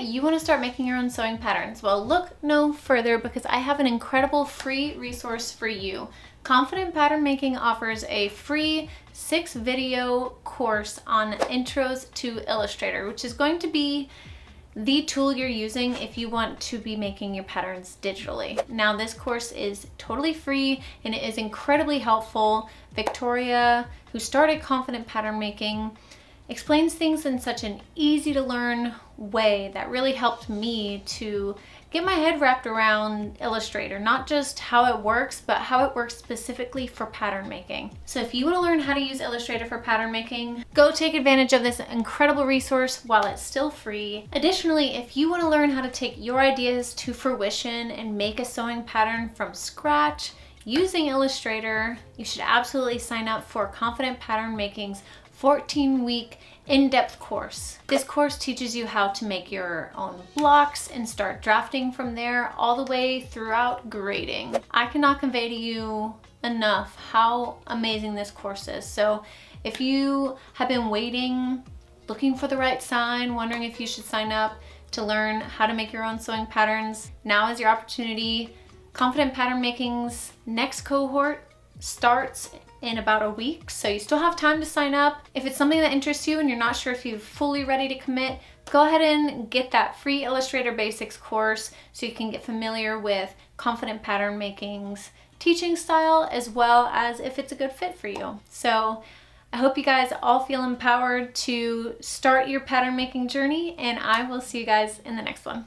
that you want to start making your own sewing patterns? Well, look no further, because I have an incredible free resource for you. Confident Pattern Making offers a free 6-video course on intros to Illustrator, which is going to be the tool you're using if you want to be making your patterns digitally. Now, this course is totally free and it is incredibly helpful. Victoria, who started Confident Pattern Making, explains things in such an easy to learn way that really helped me to get my head wrapped around Illustrator, not just how it works, but how it works specifically for pattern making. So if you want to learn how to use Illustrator for pattern making, go take advantage of this incredible resource while it's still free. Additionally, if you want to learn how to take your ideas to fruition and make a sewing pattern from scratch using Illustrator, you should absolutely sign up for Confident Pattern Making's 14-week in-depth course. This course teaches you how to make your own blocks and start drafting from there all the way throughout grading. I cannot convey to you enough how amazing this course is. So if you have been waiting, looking for the right sign, wondering if you should sign up to learn how to make your own sewing patterns, now is your opportunity. Confident Pattern Making's next cohort starts in about a week, so you still have time to sign up. If it's something that interests you and you're not sure if you're fully ready to commit, go ahead and get that free Illustrator Basics course so you can get familiar with Confident Pattern Making's teaching style, as well as if it's a good fit for you. So I hope you guys all feel empowered to start your pattern making journey, and I will see you guys in the next one.